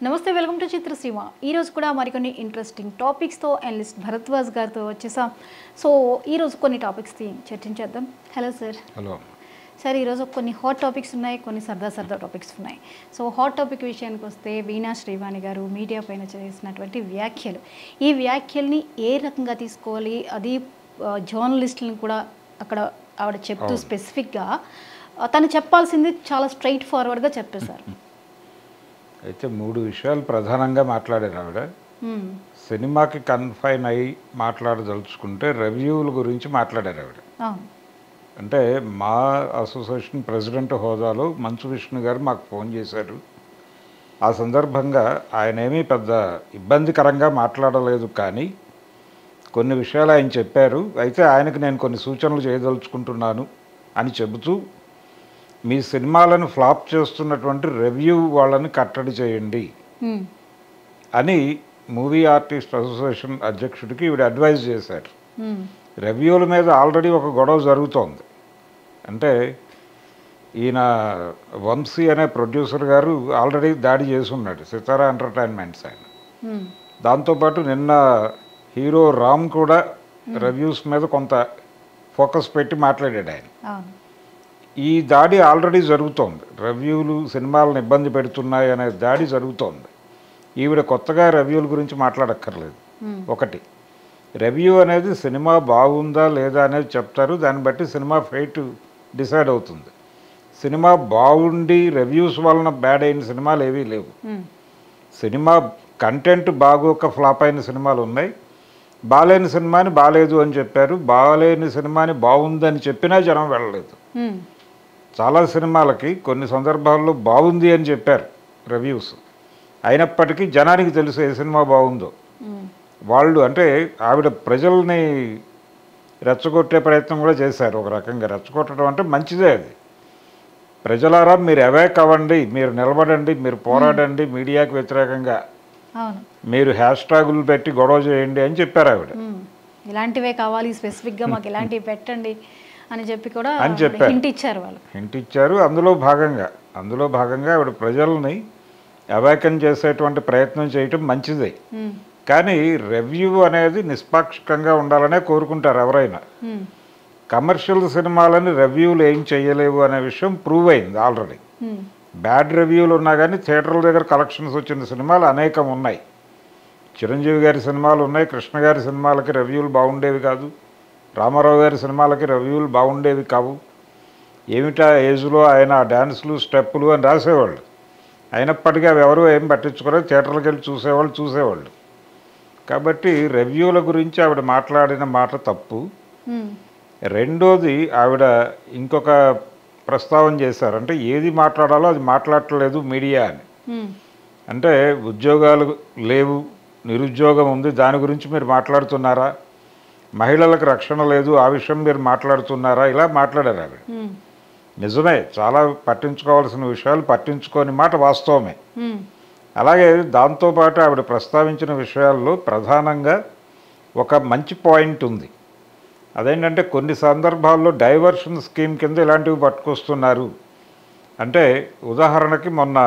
నమస్తే, welcome to చిత్రసీమ. ఈరోజు కూడా మరికొన్ని ఇంట్రెస్టింగ్ టాపిక్స్తో అనలిస్ట్ భరద్వాజ్ గారితో వచ్చేసాం. సో ఈరోజు కొన్ని టాపిక్స్ చర్చించేద్దాం. Hello sir. హలో సార్, ఈరోజు కొన్ని హాట్ టాపిక్స్ ఉన్నాయి, కొన్ని సరదా టాపిక్స్ ఉన్నాయి. సో హాట్ టాపిక్ విషయానికి వస్తే వీణా శ్రీవాణి గారు మీడియా పైన చేసినటువంటి వ్యాఖ్యలు, ఈ వ్యాఖ్యల్ని ఏ రకంగా తీసుకోవాలి, అది జర్నలిస్టులను కూడా అక్కడ ఆవిడ చెప్తూ స్పెసిఫిక్గా తను చెప్పాల్సింది చాలా స్ట్రైట్ ఫార్వర్డ్గా చెప్పేశారు. అయితే 3 విషయాలు ప్రధానంగా మాట్లాడారు ఆవిడ. సినిమాకి కన్ఫైన్ అయ్యి మాట్లాడదలుచుకుంటే రివ్యూల గురించి మాట్లాడారు ఆవిడ. అంటే మా అసోసియేషన్ ప్రెసిడెంట్ హోదాలో మంచు విష్ణు గారు మాకు ఫోన్ చేశారు. ఆ సందర్భంగా ఆయన ఏమీ పెద్ద ఇబ్బందికరంగా మాట్లాడలేదు, కానీ కొన్ని విషయాలు ఆయన చెప్పారు. అయితే ఆయనకు నేను కొన్ని సూచనలు చేయదలుచుకుంటున్నాను అని చెబుతూ, మీ సినిమాలను ఫ్లాప్ చేస్తున్నటువంటి రివ్యూ వాళ్ళని కట్టడి చేయండి అని మూవీ ఆర్టిస్ట్ అసోసియేషన్ అధ్యక్షుడికి ఈవిడ అడ్వైజ్ చేశారు. రివ్యూల మీద ఆల్రెడీ ఒక గొడవ జరుగుతోంది. అంటే ఈయన వంశీ అనే ప్రొడ్యూసర్ గారు ఆల్రెడీ దాడి చేసున్నాడు సితారా ఎంటర్టైన్మెంట్స్ ఆయన. దాంతోపాటు నిన్న హీరో రామ్ కూడా రివ్యూస్ మీద కొంత ఫోకస్ పెట్టి మాట్లాడాడు ఆయన. ఈ దాడి ఆల్రెడీ జరుగుతోంది. రివ్యూలు సినిమాలను ఇబ్బంది పెడుతున్నాయి అనే దాడి జరుగుతోంది. ఈవిడ కొత్తగా రివ్యూల గురించి మాట్లాడక్కర్లేదు. ఒకటి, రివ్యూ అనేది సినిమా బాగుందా లేదా అనేది చెప్తారు, దాన్ని బట్టి సినిమా ఫైట్ డిసైడ్ అవుతుంది. సినిమా బాగుండి రివ్యూస్ వలన బ్యాడ్ అయిన సినిమాలు ఏవీ లేవు. సినిమా కంటెంట్ బాగోక ఫ్లాప్ అయిన సినిమాలు ఉన్నాయి. బాలేని సినిమాని బాలేదు అని చెప్పారు, బాలేని సినిమాని బాగుందని చెప్పినా జనం వెళ్ళలేదు. చాలా సినిమాలకి కొన్ని సందర్భాల్లో బాగుంది అని చెప్పారు రివ్యూస్, అయినప్పటికీ జనానికి తెలుసు ఏ సినిమా బాగుందో. వాళ్ళు అంటే ఆవిడ ప్రజల్ని రెచ్చగొట్టే ప్రయత్నం కూడా చేశారు. ఒక రకంగా రెచ్చగొట్టడం అంటే మంచిదే. అది ప్రజలారా మీరు అవేక్ అవ్వండి, మీరు నిలబడండి, మీరు పోరాడండి, మీడియాకి వ్యతిరేకంగా మీరు హ్యాష్ ట్యాగులు పెట్టి గొడవ చేయండి అని చెప్పారు ఆవిడ. ఇలాంటివే కావాలి, స్పెసిఫిక్గా మాకు ఇలాంటివి పెట్టండి అని చెప్పి కూడా అని చెప్పారు. హింట్ ఇచ్చారు. అందులో భాగంగా ఆవిడ ప్రజల్ని అవేకన్ చేసేటువంటి ప్రయత్నం చేయటం మంచిదే. కానీ రివ్యూ అనేది నిష్పాక్షికంగా ఉండాలనే కోరుకుంటారు ఎవరైనా. కమర్షియల్ సినిమాలని రివ్యూలు ఏం చేయలేవు అనే విషయం ప్రూవ్ అయింది ఆల్రెడీ. బ్యాడ్ రివ్యూలు ఉన్నా కానీ థియేటర్ల దగ్గర కలెక్షన్స్ వచ్చిన సినిమాలు అనేకం ఉన్నాయి. చిరంజీవి గారి సినిమాలు ఉన్నాయి, కృష్ణ గారి సినిమాలకి రివ్యూలు బాగుండేవి కాదు, రామారావు గారి సినిమాలకి రివ్యూలు బాగుండేవి కావు. ఏమిటా ఏజ్లో ఆయన డ్యాన్సులు స్టెప్పులు అని రాసేవాళ్ళు, అయినప్పటికీ అవి ఎవరు ఏం పట్టించుకోలేదు, థియేటర్లకు వెళ్ళి చూసేవాళ్ళు. కాబట్టి రివ్యూల గురించి ఆవిడ మాట్లాడిన మాట తప్పు. రెండోది, ఆవిడ ఇంకొక ప్రస్తావన చేశారు. అంటే ఏది మాట్లాడాలో అది మాట్లాడట్లేదు మీడియా అని. అంటే ఉద్యోగాలు లేవు, నిరుద్యోగం ఉంది, దాని గురించి మీరు మాట్లాడుతున్నారా? మహిళలకు రక్షణ లేదు, ఆ విషయం మీరు మాట్లాడుతున్నారా? ఇలా మాట్లాడారు ఆవిడ. నిజమే, చాలా పట్టించుకోవాల్సిన విషయాలు పట్టించుకోని మాట వాస్తవమే. అలాగే దాంతోపాటు ఆవిడ ప్రస్తావించిన విషయాల్లో ప్రధానంగా ఒక మంచి పాయింట్ ఉంది. అదేంటంటే కొన్ని సందర్భాల్లో డైవర్షన్ స్కీమ్ కింద ఇలాంటివి పట్టుకొస్తున్నారు. అంటే ఉదాహరణకి మొన్న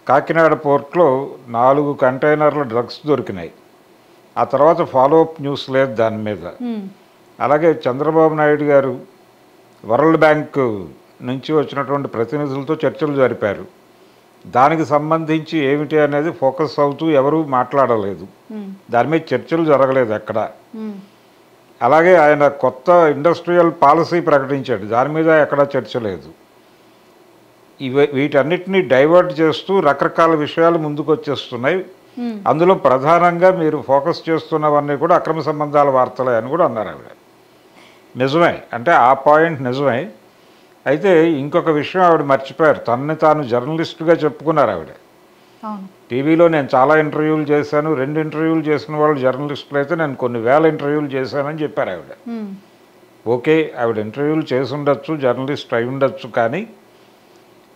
కాకినాడ పోర్ట్లో 4 కంటైనర్ల డ్రగ్స్ దొరికినాయి. ఆ తర్వాత ఫాలోఅప్ న్యూస్ లేదు దాని మీద. అలాగే చంద్రబాబు నాయుడు గారు వరల్డ్ బ్యాంక్ నుంచి వచ్చినటువంటి ప్రతినిధులతో చర్చలు జరిపారు. దానికి సంబంధించి ఏమిటి అనేది ఫోకస్ అవుతూ ఎవరూ మాట్లాడలేదు, దాని మీద చర్చలు జరగలేదు ఎక్కడ. అలాగే ఆయన కొత్త ఇండస్ట్రియల్ పాలసీ ప్రకటించాడు, దాని మీద ఎక్కడా చర్చ లేదు. వీటన్నిటినీ డైవర్ట్ చేస్తూ రకరకాల విషయాలు ముందుకు వచ్చేస్తున్నాయి. అందులో ప్రధానంగా మీరు ఫోకస్ చేస్తున్నవన్నీ కూడా అక్రమ సంబంధాల వార్తలే అని కూడా అన్నారు ఆవిడ. నిజమే, అంటే ఆ పాయింట్ నిజమే. అయితే ఇంకొక విషయం ఆవిడ మర్చిపోయారు. తనని తాను జర్నలిస్టుగా చెప్పుకున్నారు ఆవిడ. టీవీలో నేను చాలా ఇంటర్వ్యూలు చేశాను, 2 ఇంటర్వ్యూలు చేసిన వాళ్ళు జర్నలిస్టులు అయితే నేను కొన్ని వేల ఇంటర్వ్యూలు చేశానని చెప్పారు ఆవిడ. ఓకే, ఆవిడ ఇంటర్వ్యూలు చేసి ఉండొచ్చు, జర్నలిస్ట్ అయి ఉండొచ్చు, కానీ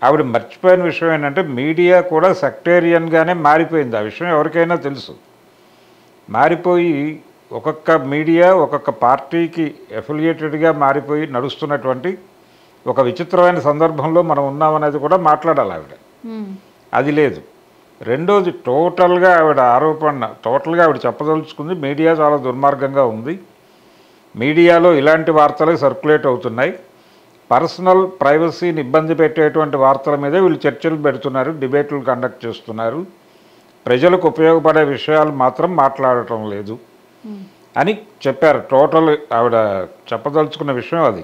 ఆవిడ మర్చిపోయిన విషయం ఏంటంటే మీడియా కూడా సెక్టేరియన్గానే మారిపోయింది. ఆ విషయం ఎవరికైనా తెలుసు. మారిపోయి ఒక్కొక్క మీడియా ఒక్కొక్క పార్టీకి అఫిలియేటెడ్గా మారిపోయి నడుస్తున్నటువంటి ఒక విచిత్రమైన సందర్భంలో మనం ఉన్నామనేది కూడా మాట్లాడాలి ఆవిడ. అది లేదు. రెండోది టోటల్గా ఆవిడ చెప్పదలుచుకుంది మీడియా చాలా దుర్మార్గంగా ఉంది, మీడియాలో ఇలాంటి వార్తలే సర్క్యులేట్ అవుతున్నాయి, పర్సనల్ ప్రైవసీని ఇబ్బంది పెట్టేటువంటి వార్తల మీదే వీళ్ళు చర్చలు పెడుతున్నారు, డిబేట్లు కండక్ట్ చేస్తున్నారు, ప్రజలకు ఉపయోగపడే విషయాలు మాత్రం మాట్లాడటం లేదు అని చెప్పారు. టోటల్ ఆవిడ చెప్పదలుచుకున్న విషయం అది.